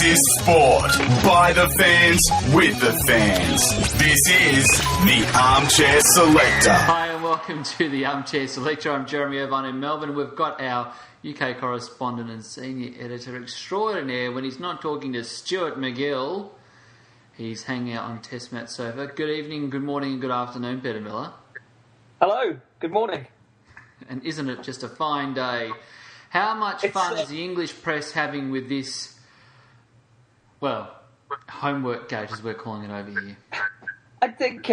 is sport. By the fans, with the fans. This is the Armchair Selector. Hi and welcome to the Armchair Selector. I'm Jeremy Irvine in Melbourne. We've got our UK correspondent and senior editor extraordinaire. When he's not talking to Stuart McGill, he's hanging out on Test Match Sofa. Good evening, good morning and good afternoon, Peter Miller. Hello, good morning. And isn't it just a fine day? How much fun is the English press having with this, well, Homeworkgate as we're calling it over here? I think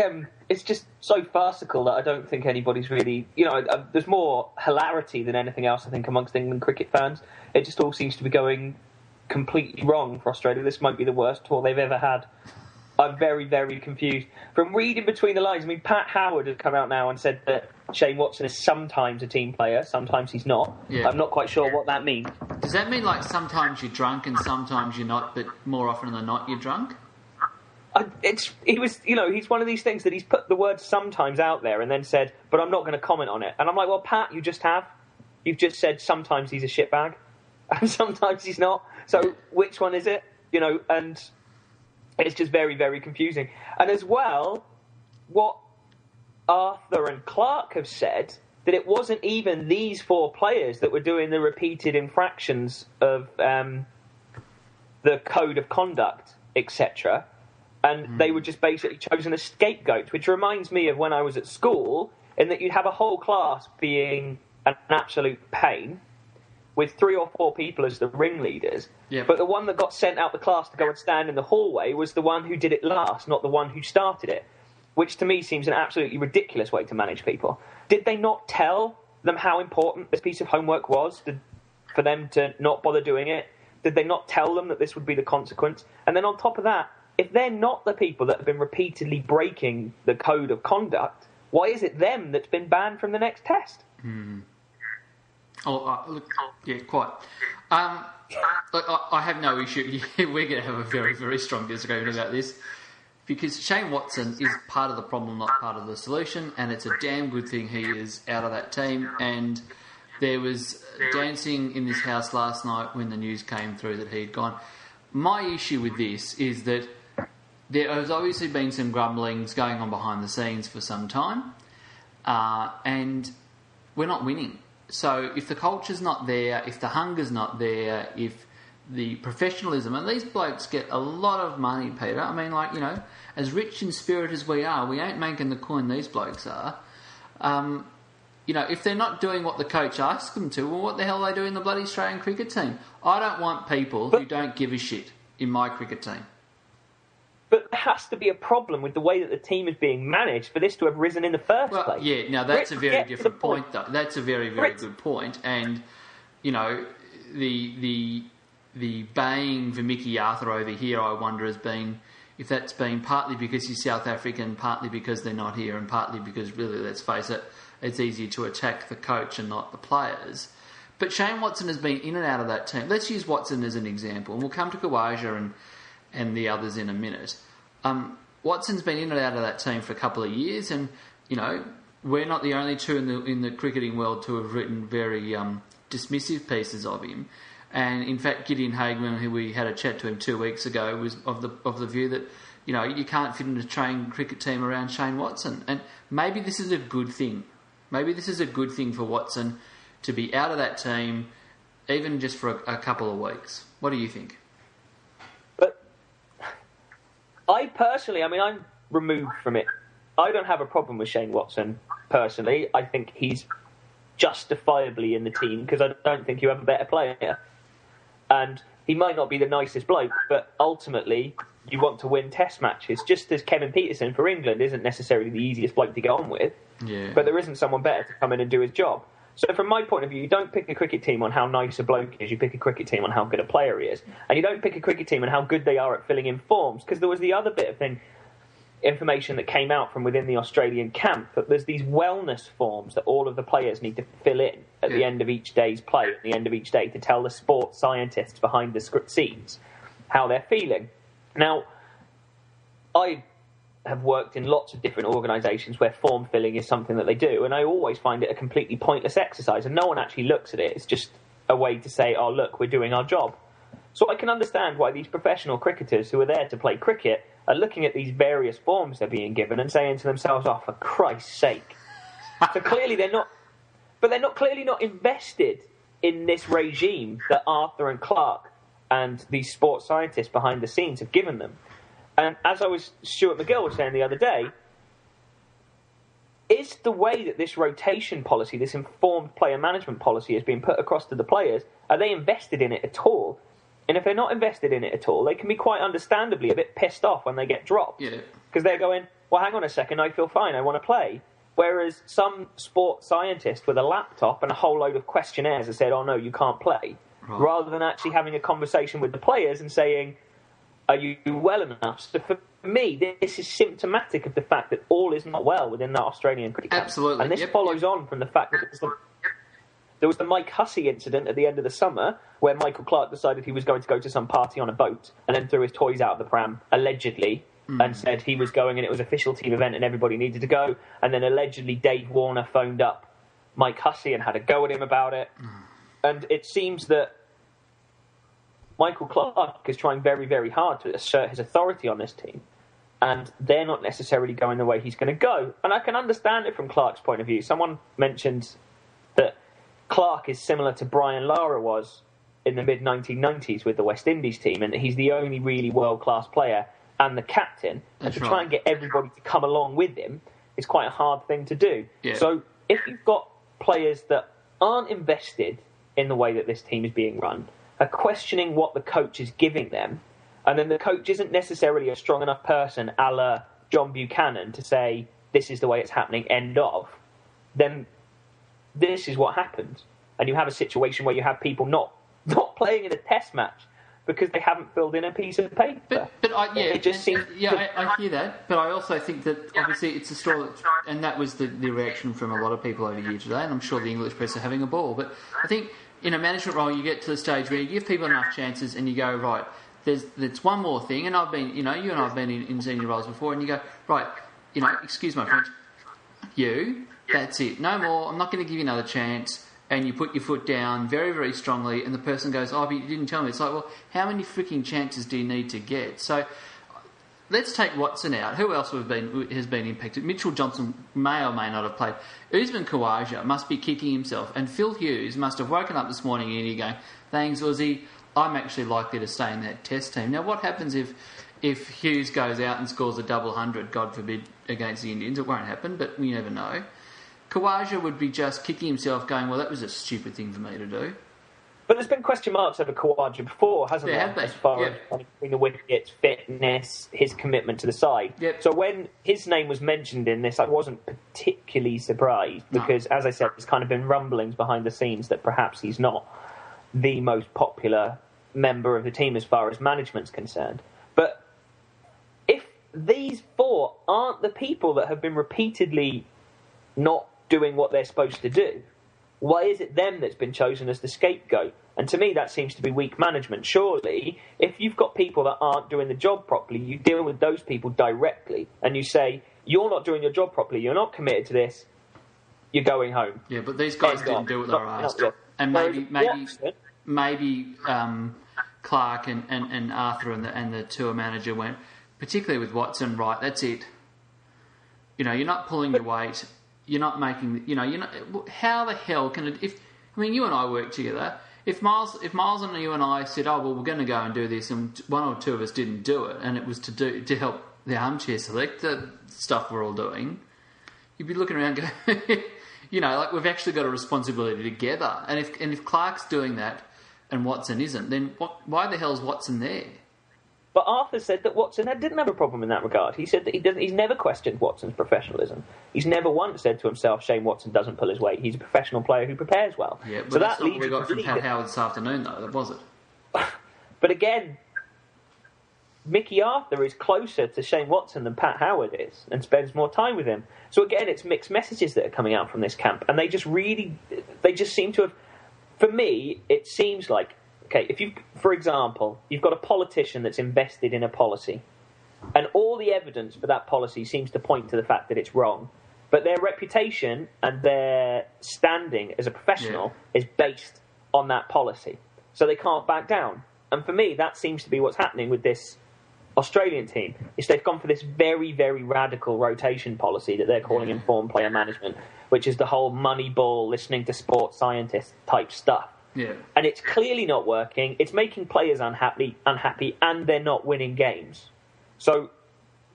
it's just so farcical that I don't think anybody's really... there's more hilarity than anything else, I think, amongst England cricket fans. It just all seems to be going completely wrong for Australia. This might be the worst tour they've ever had. I'm very, very confused. From reading between the lines, I mean, Pat Howard has come out now and said that Shane Watson is sometimes a team player, sometimes he's not. Yeah. I'm not quite sure what that means. Does that mean, like, sometimes you're drunk and sometimes you're not, but more often than not you're drunk? He's one of these things that he's put the word sometimes out there and then said, but I'm not going to comment on it. And I'm like, well, Pat, you just have. You've just said sometimes he's a shitbag and sometimes he's not. So which one is it? And it's just very, very confusing. And as well, what Arthur and Clark have said, that it wasn't even these four players that were doing the repeated infractions of the code of conduct, etc., and they were just basically chosen as scapegoats, which reminds me of when I was at school, in that you'd have a whole class being an absolute pain, with 3 or 4 people as the ringleaders. Yep. But the one that got sent out the class to go and stand in the hallway was the one who did it last, not the one who started it, which to me seems an absolutely ridiculous way to manage people. Did they not tell them how important this piece of homework was for them to not bother doing it? Did they not tell them that this would be the consequence? And then on top of that, if they're not the people that have been repeatedly breaking the code of conduct, why is it them that's been banned from the next test? Look, yeah, quite. Look, I have no issue. We're going to have a very, very strong disagreement about this because Shane Watson is part of the problem, not part of the solution, and it's a damn good thing he is out of that team. And there was dancing in this house last night when the news came through that he'd gone. My issue with this is that there has obviously been some grumblings going on behind the scenes for some time, and we're not winning. So if the culture's not there, if the hunger's not there, if the professionalism, and these blokes get a lot of money, Peter. I mean, as rich in spirit as we are, we ain't making the coin these blokes are. If they're not doing what the coach asks them to, well, what the hell are they doing in the bloody Australian cricket team? I don't want people who don't give a shit in my cricket team. But there has to be a problem with the way that the team is being managed for this to have risen in the first place. Yeah, now that's a very different point, though. That's a very, very good point. And, the baying for Mickey Arthur over here, I wonder, has been, if that's been partly because he's South African, partly because they're not here, and partly because, really, let's face it, it's easier to attack the coach and not the players. But Shane Watson has been in and out of that team. Let's use Watson as an example, and we'll come to Khawaja and the others in a minute. Watson's been in and out of that team for a couple of years, and we're not the only two in the cricketing world to have written very dismissive pieces of him. And in fact, Gideon Hageman, who we had a chat to him 2 weeks ago, was of the view that you can't fit in a trained cricket team around Shane Watson. And maybe this is a good thing. Maybe this is a good thing for Watson to be out of that team, even just for a couple of weeks. What do you think? I personally, I'm removed from it. I don't have a problem with Shane Watson, personally. I think he's justifiably in the team because I don't think you have a better player. And he might not be the nicest bloke, but ultimately you want to win test matches, just as Kevin Peterson for England isn't necessarily the easiest bloke to get on with. Yeah. But there isn't someone better to come in and do his job. So from my point of view, you don't pick a cricket team on how nice a bloke is, you pick a cricket team on how good a player he is. And you don't pick a cricket team on how good they are at filling in forms, because there was the other bit of information that came out from within the Australian camp, that there's these wellness forms that all of the players need to fill in at the end of each day's play, at the end of each day, to tell the sports scientists behind the scenes how they're feeling. Now, I have worked in lots of different organisations where form filling is something that they do, and I always find it a completely pointless exercise, and no one actually looks at it. It's just a way to say, oh, look, we're doing our job. So I can understand why these professional cricketers who are there to play cricket are looking at these various forms they're being given and saying to themselves, "Oh, for Christ's sake!" So clearly they're not, but they're not clearly not invested in this regime that Arthur and Clark and these sports scientists behind the scenes have given them. And as Stuart McGill was saying the other day, is the way that this rotation policy, this informed player management policy, is being put across to the players, are they invested in it at all? And if they're not invested in it at all, they can be quite understandably a bit pissed off when they get dropped. Because they're going, well, hang on a second, I feel fine, I want to play. Whereas some sports scientist with a laptop and a whole load of questionnaires has said, oh, no, you can't play. Right. Rather than actually having a conversation with the players and saying, are you well enough? So for me, this is symptomatic of the fact that all is not well within that Australian cricket camp. Absolutely. And this follows on from the fact that there was the Mike Hussey incident at the end of the summer where Michael Clark decided he was going to go to some party on a boat and then threw his toys out of the pram, allegedly, and said he was going and it was an official team event and everybody needed to go. And then allegedly Dave Warner phoned up Mike Hussey and had a go at him about it. And it seems that Michael Clark is trying very, very hard to assert his authority on this team. And they're not necessarily going the way he's going to go. And I can understand it from Clark's point of view. Someone mentioned that Clark is similar to Brian Lara was in the mid-1990s with the West Indies team, and that he's the only really world-class player and the captain. And to try and get everybody to come along with him is quite a hard thing to do. Yeah. So if you've got players that aren't invested in the way that this team is being run, are questioning what the coach is giving them, and then the coach isn't necessarily a strong enough person a la John Buchanan to say, this is the way it's happening, end of, then this is what happens. And you have a situation where you have people not playing in a test match because they haven't filled in a piece of paper. I hear that, but I also think that obviously it's a story, and that was the reaction from a lot of people over here today, and I'm sure the English press are having a ball. But I think in a management role, you get to the stage where you give people enough chances, and you go, right, there's one more thing, and I've been, you and I've been in senior roles before, and you go, right, excuse my French, that's it, no more. I'm not going to give you another chance. And you put your foot down very, very strongly, and the person goes, oh, but you didn't tell me. It's like, well, how many freaking chances do you need to get? So let's take Watson out. Who else has been impacted? Mitchell Johnson may or may not have played. Usman Khawaja must be kicking himself, and Phil Hughes must have woken up this morning and he's going, thanks, Aussie, I'm actually likely to stay in that test team. Now, what happens if Hughes goes out and scores a double 100, God forbid, against the Indians? It won't happen, but we never know. Khawaja would be just kicking himself going, well, that was a stupid thing for me to do. But there's been question marks over Khawaja before, hasn't there? As far as between the wickets, fitness, his commitment to the side. Yep. So when his name was mentioned in this, I wasn't particularly surprised because, as I said, there's kind of been rumblings behind the scenes that perhaps he's not the most popular member of the team as far as management's concerned. But if these four aren't the people that have been repeatedly not doing what they're supposed to do, why is it them that's been chosen as the scapegoat? And to me, that seems to be weak management. Surely, if you've got people that aren't doing the job properly, you deal with those people directly and you say, you're not doing your job properly, you're not committed to this, you're going home. Yeah, but these guys didn't do what they were asked. And maybe Clark and Arthur and the tour manager went, particularly with Watson, right, that's it. You're not pulling your weight. You're not making, how the hell can it, you and I work together. If Miles and you and I said, oh, well, we're going to go and do this, and one or two of us didn't do it, and it was to help the Armchair Selector stuff we're all doing, you'd be looking around going, like we've actually got a responsibility together. And if Clark's doing that and Watson isn't, then why the hell's Watson there? But Arthur said that Watson didn't have a problem in that regard. He said that he's never questioned Watson's professionalism. He's never once said to himself, Shane Watson doesn't pull his weight. He's a professional player who prepares well. Yeah, but so that's not what we got from Pat Howard this afternoon, though, was it? But again, Mickey Arthur is closer to Shane Watson than Pat Howard is and spends more time with him. So again, it's mixed messages that are coming out from this camp. And they just seem to have, for me, it seems like, okay, if for example, you've got a politician that's invested in a policy, and all the evidence for that policy seems to point to the fact that it's wrong, but their reputation and their standing as a professional is based on that policy, so they can't back down. And for me, that seems to be what's happening with this Australian team, is they've gone for this very, very radical rotation policy that they're calling informed player management, which is the whole money ball, listening to sports scientists type stuff. Yeah. And it's clearly not working. It's making players unhappy, and they're not winning games. So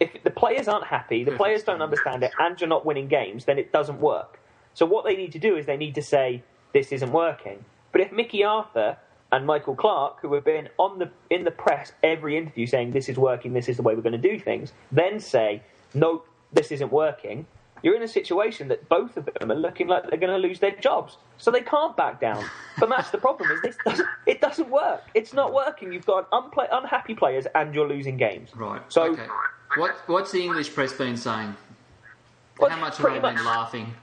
if the players aren't happy, the players don't understand it, and you're not winning games, then it doesn't work. So what they need to do is they need to say, this isn't working. But if Mickey Arthur and Michael Clark, who have been in the press every interview saying this is working, this is the way we're going to do things, then say, no, this isn't working, you're in a situation that both of them are looking like they're going to lose their jobs. So they can't back down. But that's the problem, is it doesn't work. It's not working. You've got unhappy players and you're losing games. Right. So, okay. What's the English press been saying? Well, how much have they been laughing?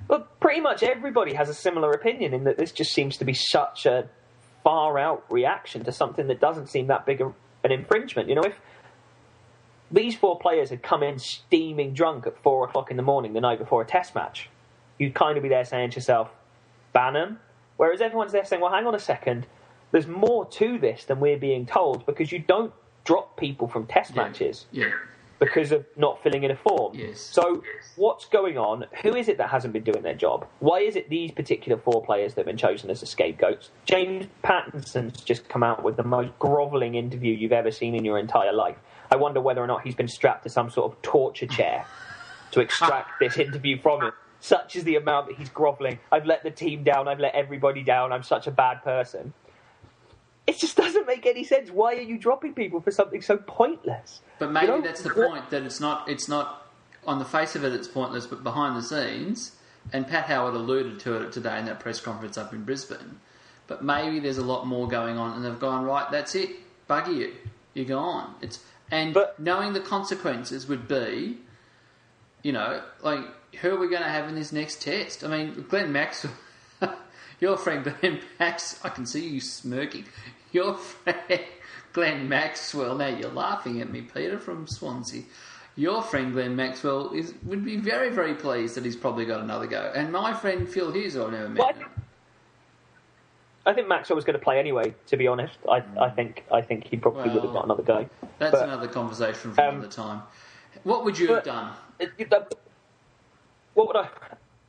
Well, pretty much everybody has a similar opinion in that this just seems to be such a far-out reaction to something that doesn't seem that big an infringement. You know, if these 4 players had come in steaming drunk at 4 o'clock in the morning the night before a test match, you'd kind of be there saying to yourself, ban them. Whereas everyone's there saying, well, hang on a second, there's more to this than we're being told, because you don't drop people from test matches. Yeah. Because of not filling in a form. Yes. So what's going on? Who is it that hasn't been doing their job? Why is it these particular 4 players that have been chosen as the scapegoats? James Pattinson's just come out with the most grovelling interview you've ever seen in your entire life. I wonder whether or not he's been strapped to some sort of torture chair to extract this interview from him. Such is the amount that he's grovelling. I've let the team down. I've let everybody down. I'm such a bad person. It just doesn't make any sense. Why are you dropping people for something so pointless? But maybe that's the point, that it's not on the face of it it's pointless, but behind the scenes, and Pat Howard alluded to it today in that press conference up in Brisbane, but maybe there's a lot more going on and they've gone, right, that's it, bugger you, you're gone. But knowing the consequences would be, you know, like, who are we going to have in this next test? I mean, Glenn Maxwell, your friend Glenn Max, I can see you smirking. Your friend Glenn Maxwell, now you're laughing at me, Peter, from Swansea. Your friend Glenn Maxwell would be very, very pleased that he's probably got another go. And my friend Phil Hughes, I've never met him. I think Maxwell was going to play anyway, to be honest. I think he probably would have got another go. That's another conversation for another time. What would you have done? What would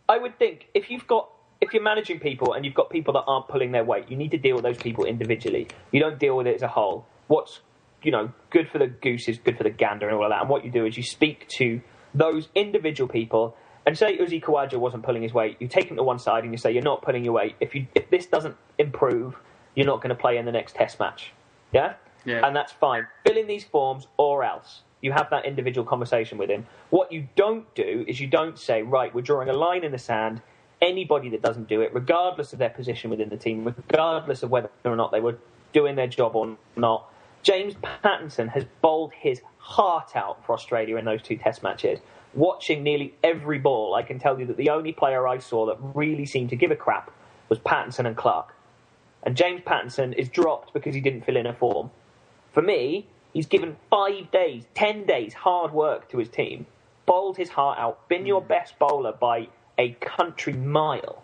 I would think, if you're managing people and you've got people that aren't pulling their weight, you need to deal with those people individually. You don't deal with it as a whole. What's, good for the goose is good for the gander and all of that. And what you do is you speak to those individual people and say Uzi Khawaja wasn't pulling his weight. You take him to one side and you say, you're not pulling your weight. If this doesn't improve, you're not going to play in the next test match. Yeah? And that's fine. Fill in these forms or else. You have that individual conversation with him. What you don't do is you don't say, right, we're drawing a line in the sand. Anybody that doesn't do it, regardless of their position within the team, regardless of whether or not they were doing their job or not, James Pattinson has bowled his heart out for Australia in those 2 test matches. Watching nearly every ball, I can tell you that the only player I saw that really seemed to give a crap was Pattinson and Clark. And James Pattinson is dropped because he didn't fill in a form. For me, he's given 5 days, 10 days hard work to his team, bowled his heart out, been your best bowler by a country mile,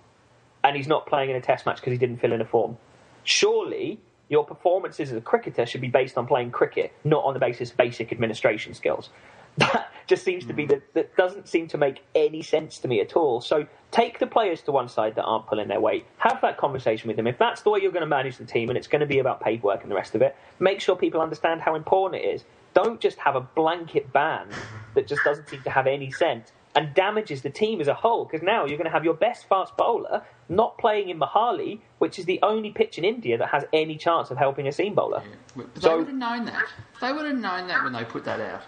and he's not playing in a test match because he didn't fill in a form. Surely your performances as a cricketer should be based on playing cricket, not on the basis of basic administration skills. That just seems to be that doesn't seem to make any sense to me at all. So take the players to one side that aren't pulling their weight, have that conversation with them. If that's the way you're going to manage the team and it's going to be about paid work and the rest of it, make sure people understand how important it is. Don't just have a blanket ban that just doesn't seem to have any sense and damages the team as a whole, because now you're going to have your best fast bowler not playing in Mohali, which is the only pitch in India that has any chance of helping a seam bowler. Yeah. But they would have known that. They would have known that when they put that out.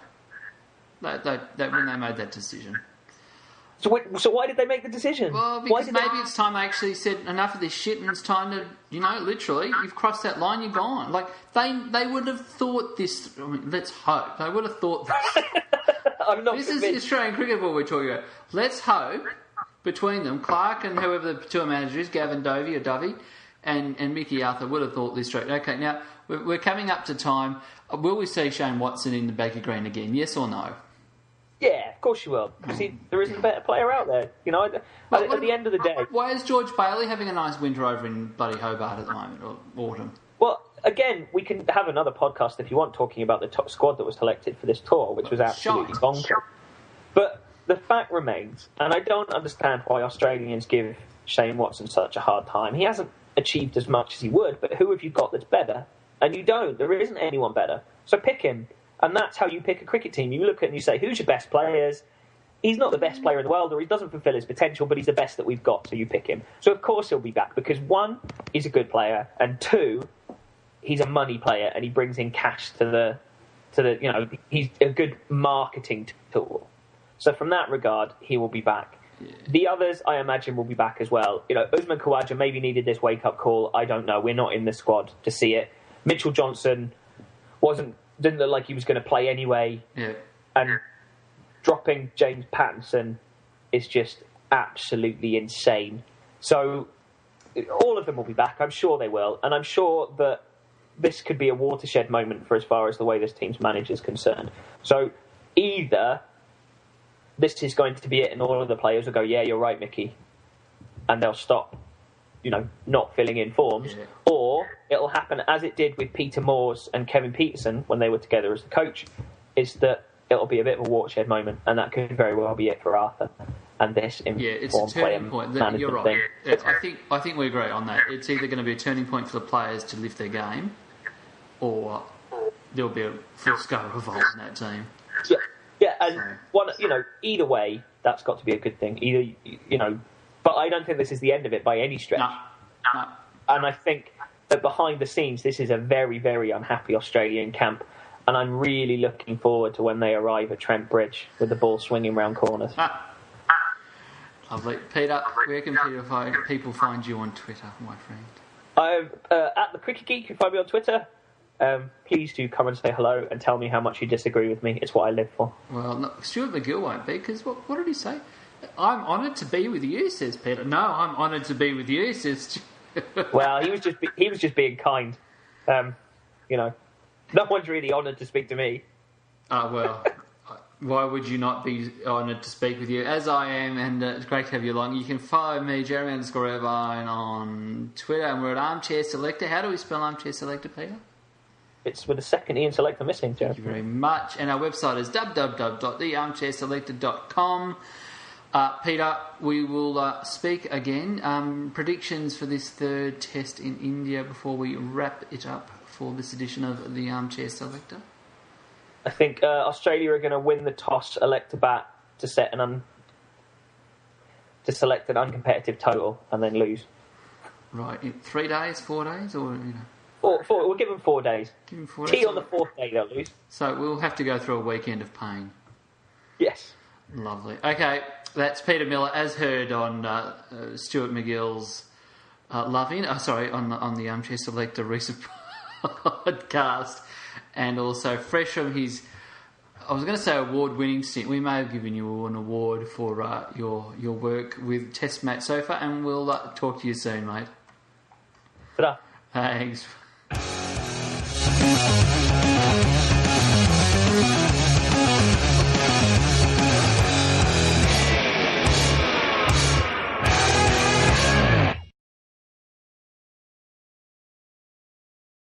When they made that decision. So why did they make the decision? Well, because maybe it's time they actually said enough of this shit and it's time to, literally, you've crossed that line, you're gone. Like, they would have thought this, let's hope, they would have thought this. I'm not This convinced. is the Australian cricket ball we're talking about. Let's hope, between them, Clark and whoever the tour manager is, Gavin Dovey, and Mickey Arthur would have thought this straight. Okay, now, we're coming up to time. Will we see Shane Watson in the back of green again, yes or no? Yeah, of course you will. Because there isn't a better player out there. At the end of the day. Why is George Bailey having a nice winter over in bloody Hobart at the moment, or autumn? Well, again, we can have another podcast if you want, talking about the top squad that was selected for this tour, which was absolutely bonkers. But the fact remains, and I don't understand why Australians give Shane Watson such a hard time. He hasn't achieved as much as he would, but who have you got that's better? And you don't. There isn't anyone better. So pick him. And that's how you pick a cricket team. You look at it and you say, who's your best players? He's not the best player in the world, or he doesn't fulfil his potential, but he's the best that we've got, so you pick him. So of course he'll be back, because one, he's a good player, and two, he's a money player, and he brings in cash to the he's a good marketing tool. So from that regard, he will be back. Yeah. The others, I imagine, will be back as well. Usman Khawaja maybe needed this wake-up call. I don't know. We're not in the squad to see it. Mitchell Johnson didn't look like he was going to play anyway. Yeah. And dropping James Pattinson is just absolutely insane. So all of them will be back. I'm sure they will. And I'm sure that this could be a watershed moment for as far as the way this team's manager is concerned. So either this is going to be it and all of the players will go, yeah, you're right, Mickey, and they'll stop, not filling in forms, or it'll happen as it did with Peter Moores and Kevin Peterson when they were together as the coach, is that it'll be a bit of a watershed moment, and that could very well be it for Arthur and this it's a turning point. You're right. I think we agree on that. It's either going to be a turning point for the players to lift their game, or there'll be a full-scale revolt in that team. Yeah, and either way, that's got to be a good thing. But I don't think this is the end of it by any stretch. No. And I think that behind the scenes, this is a very, very unhappy Australian camp. And I'm really looking forward to when they arrive at Trent Bridge with the ball swinging round corners. Lovely. Peter, where can people find you on Twitter, my friend? I'm at the Cricket Geek. You can find me on Twitter. Please do come and say hello and tell me how much you disagree with me. It's what I live for. Well, no, Stuart McGill won't be, because what did he say? I'm honoured to be with you, says Peter. No, I'm honoured to be with you, says Well, he was just being kind. No one's really honoured to speak to me. Well, why would you not be honoured to speak with you? As I am, and it's great to have you along. You can follow me, Jeremy_Irvine, on Twitter, and we're at Armchair Selector. How do we spell Armchair Selector, Peter? It's with a second E and selector missing, Jeremy. Thank you very much. And our website is www.thearmchairselector.com. Peter, we will speak again. Predictions for this third test in India before we wrap it up for this edition of the Armchair Selector. I think Australia are going to win the toss, elect a bat to select an uncompetitive total, and then lose. Right, 3 days, 4 days, or We'll give them 4 days. Give them 4 days. days. On the fourth day they'll lose. So we'll have to go through a weekend of pain. Yes. Lovely. Okay, that's Peter Miller, as heard on Stuart McGill's on the Armchair Selector recent podcast, and also fresh from his, I was going to say award-winning stint. We may have given you an award for your work with Test Match so far, and we'll talk to you soon, mate. Ta-da. Thanks.